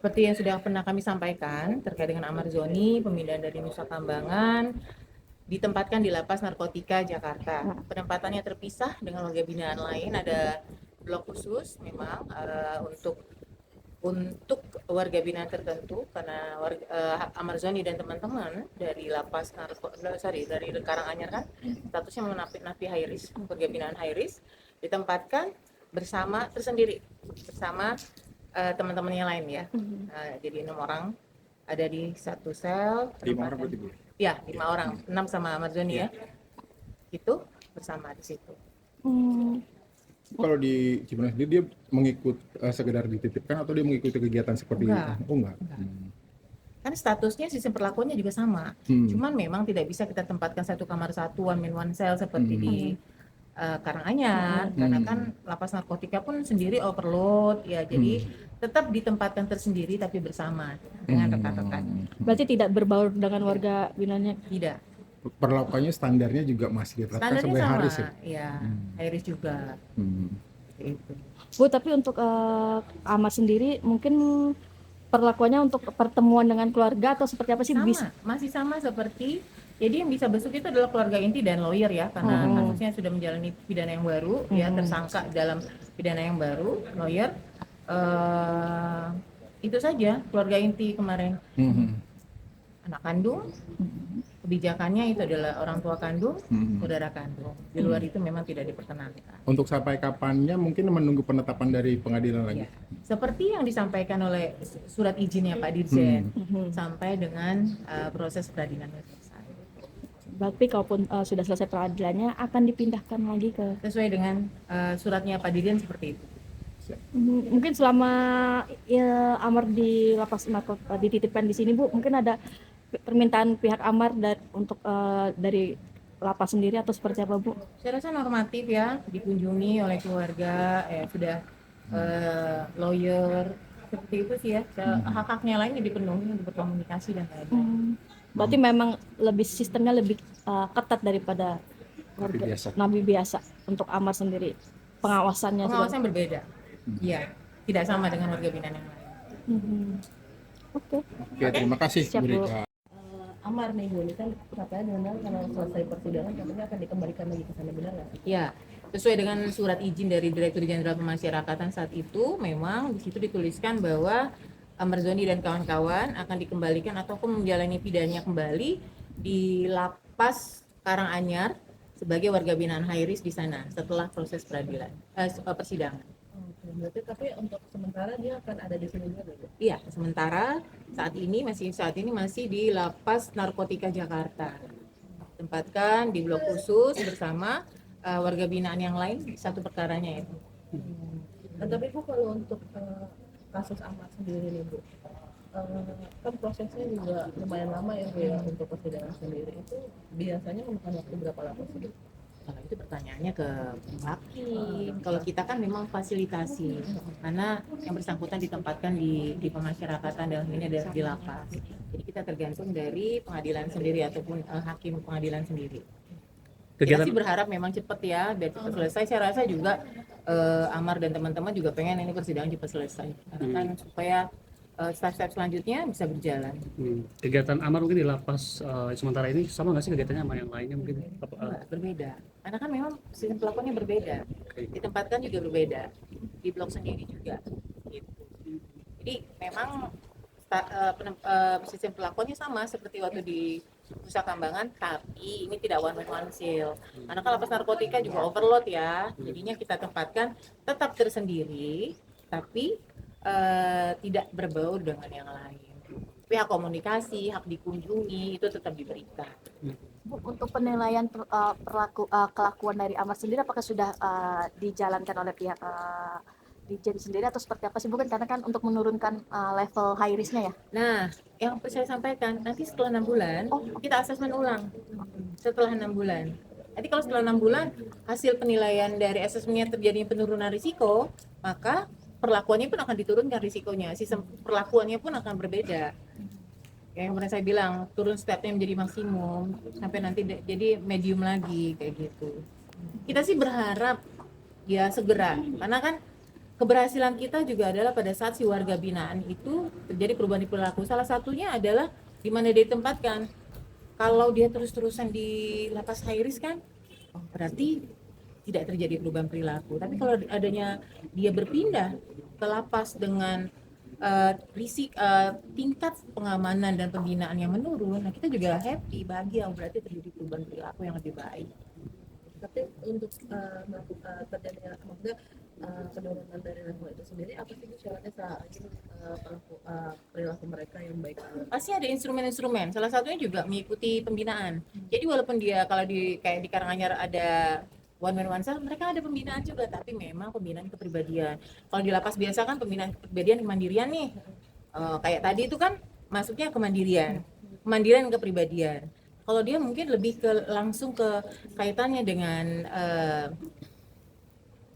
Seperti yang sudah pernah kami sampaikan terkait dengan Amar Zoni, pemindahan dari Nusa Kambangan, ditempatkan di Lapas Narkotika Jakarta. Penempatannya terpisah dengan warga binaan lain, ada blok khusus memang untuk warga binaan tertentu karena Amar Zoni dan teman-teman dari dari Karanganyar kan statusnya napi high risk, warga binaan high risk ditempatkan bersama tersendiri bersama teman-teman yang lain ya. Jadi 6 orang ada di satu sel. 5 orang berarti Bu? Ya, 5 orang, 6 sama Ahmad Zoni ya. Itu bersama di situ. Kalau di Cibodas sendiri dia mengikut sekedar dititipkan atau dia mengikuti kegiatan seperti Enggak. itu? Oh enggak. Kan statusnya sistem perlakuannya juga sama. Cuman memang tidak bisa kita tempatkan satu kamar satu one man one cell seperti di Karanganyar karena kan lapas narkotika pun sendiri overload ya, jadi tetap ditempatkan tersendiri tapi bersama dengan rekan-rekan. Berarti tidak berbaur dengan warga binanya. Tidak, Perlakuannya standarnya juga masih diterapkan standarnya sebagai sama haris ya? ya, Iris juga seperti itu. Bu, tapi untuk Amar sendiri mungkin perlakuannya untuk pertemuan dengan keluarga atau seperti apa sih? Masih sama seperti, jadi yang bisa besuk itu adalah keluarga inti dan lawyer ya, karena kasusnya sudah menjalani pidana yang baru ya, tersangka dalam pidana yang baru, lawyer. Itu saja keluarga inti kemarin. Anak kandung, kebijakannya itu adalah orang tua kandung, saudara kandung. Di luar itu memang tidak diperkenankan. Untuk sampai kapannya mungkin menunggu penetapan dari pengadilan lagi? Ya. Seperti yang disampaikan oleh surat izinnya Pak Dirjen, sampai dengan proses peradilannya selesai. Berarti kalaupun sudah selesai peradilannya akan dipindahkan lagi ke... Sesuai dengan suratnya Pak Dirjen seperti itu. Mungkin selama Amar di lapas narkotika dititipkan di sini Bu, mungkin ada permintaan pihak Amar untuk dari lapas sendiri atau seperti apa Bu? Saya rasa normatif ya, dikunjungi oleh keluarga, sudah lawyer, seperti itu sih ya. Hak-haknya lain dipenuhi untuk berkomunikasi dan lain-lain. Berarti memang sistemnya lebih ketat daripada napi biasa untuk Amar sendiri. Pengawasannya berbeda. Iya, tidak sama dengan warga binaan yang lain. Oke, terima kasih Bu Rika. Amar nih Bu, ini kan katanya memang kalau selesai persidangan katanya akan dikembalikan lagi ke sana, benar nggak? Iya, sesuai dengan surat izin dari Direktur Jenderal Pemasyarakatan saat itu, memang di situ dituliskan bahwa Amar Zoni dan kawan-kawan akan dikembalikan ataupun menjalani pidananya kembali di Lapas Karanganyar sebagai warga binaan high risk di sana setelah proses persidangan. Berarti tapi untuk sementara dia akan ada di sini juga Bu? Iya, sementara saat ini masih di Lapas Narkotika Jakarta. Tempatkan di blok khusus bersama warga binaan yang lain, satu perkaranya itu. Nah, tapi Bu kalau untuk kasus Amar sendiri nih Bu, kan prosesnya juga lumayan lama ya Bu ya untuk persidangan sendiri, itu biasanya memakan waktu berapa lama sih Bu? Kalau itu pertanyaannya ke hakim. Kalau kita kan memang fasilitasi, karena yang bersangkutan ditempatkan di pemasyarakatan dalam ini adalah di lapas. Jadi kita tergantung dari pengadilan sendiri ataupun hakim pengadilan sendiri. Kita sih berharap memang cepat ya, biar cepat selesai. Saya rasa juga Amar dan teman-teman juga pengen ini persidangan cepat selesai, karena kan supaya step-step selanjutnya bisa berjalan. Kegiatan Amar mungkin di lapas sementara ini sama nggak sih kegiatannya sama yang lainnya mungkin? Berbeda, karena kan memang sistem pelakuannya berbeda, ditempatkan juga berbeda, di blok sendiri juga. Gitu. Jadi memang sistem pelakuannya sama seperti waktu di Nusa Kambangan, tapi ini tidak one man one cell. Karena kan lapas narkotika juga overload ya, jadinya kita tempatkan tetap tersendiri, tapi tidak berbaur dengan yang lain. Tapi hak komunikasi, hak dikunjungi itu tetap diberikan. Bu, untuk penilaian kelakuan dari Amar sendiri apakah sudah dijalankan oleh pihak Dirjen sendiri atau seperti apa sih Bu? Karena kan untuk menurunkan level high risk-nya ya. Nah, yang saya sampaikan nanti setelah 6 bulan kita asesmen ulang. Setelah 6 bulan. Nanti kalau setelah 6 bulan hasil penilaian dari asesmennya terjadi penurunan risiko, maka perlakuannya pun akan diturunkan risikonya, sistem perlakuannya pun akan berbeda. Yang pernah saya bilang, turun stepnya menjadi maksimum, sampai nanti jadi medium lagi, kayak gitu. Kita sih berharap ya segera, karena kan keberhasilan kita juga adalah pada saat si warga binaan itu terjadi perubahan di perilaku. Salah satunya adalah di mana dia ditempatkan. Kalau dia terus-terusan di lapas high risk kan, oh, berarti tidak terjadi perubahan perilaku. Tapi kalau adanya dia berpindah ke lapas dengan tingkat pengamanan dan pembinaan yang menurun, nah kita juga happy, bahagia, berarti terjadi perubahan perilaku yang lebih baik. Tapi untuk melakukan terjadinya maksudnya penurunan dari level itu sendiri, apa sih syaratnya selain perilaku mereka yang baik? Pasti ada instrumen-instrumen, salah satunya juga mengikuti pembinaan. Jadi walaupun dia kalau kayak di Karanganyar ada one man one cell, mereka ada pembinaan juga, tapi memang pembinaan kepribadian. Kalau di lapas biasa kan pembinaan kepribadian kemandirian nih, kayak tadi itu kan masuknya kemandirian dan kepribadian. Kalau dia mungkin lebih langsung ke kaitannya dengan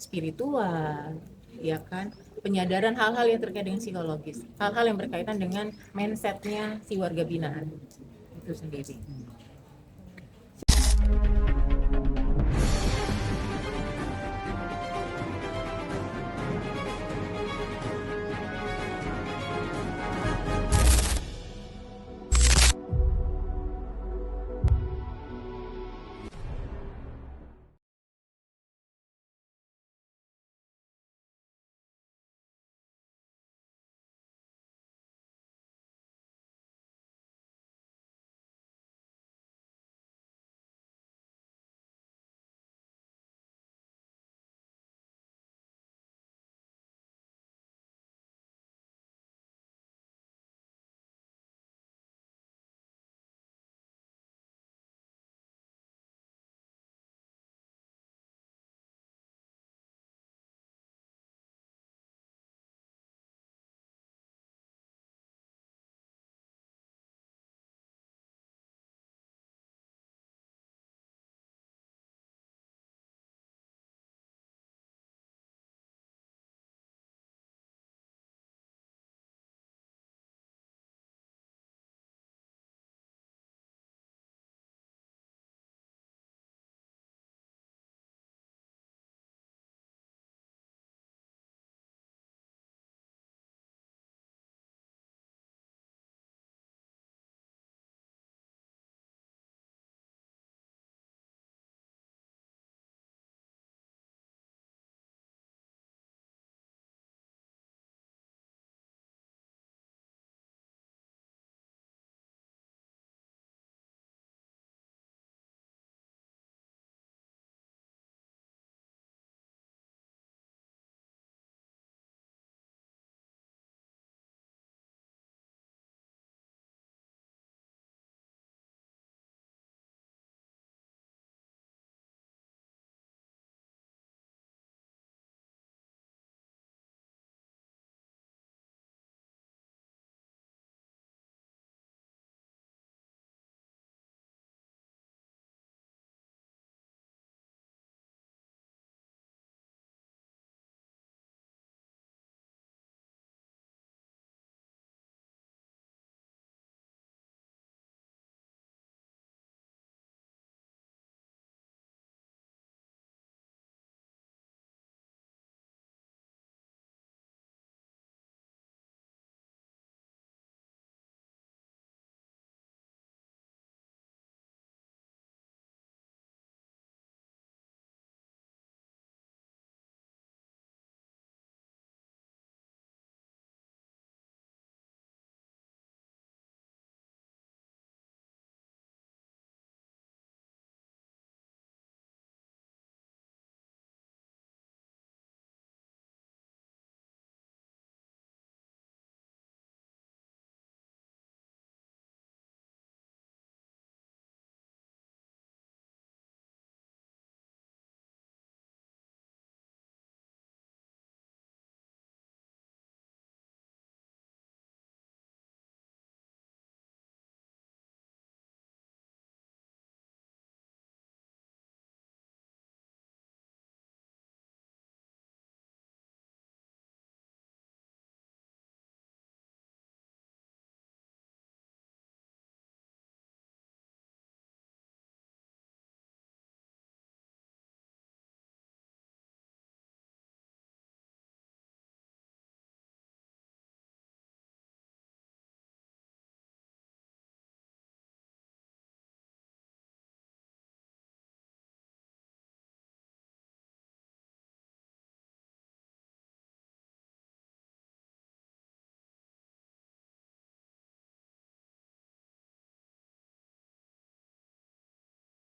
spiritual, ya kan, penyadaran hal-hal yang terkait dengan psikologis, hal-hal yang berkaitan dengan mindsetnya si warga binaan itu sendiri.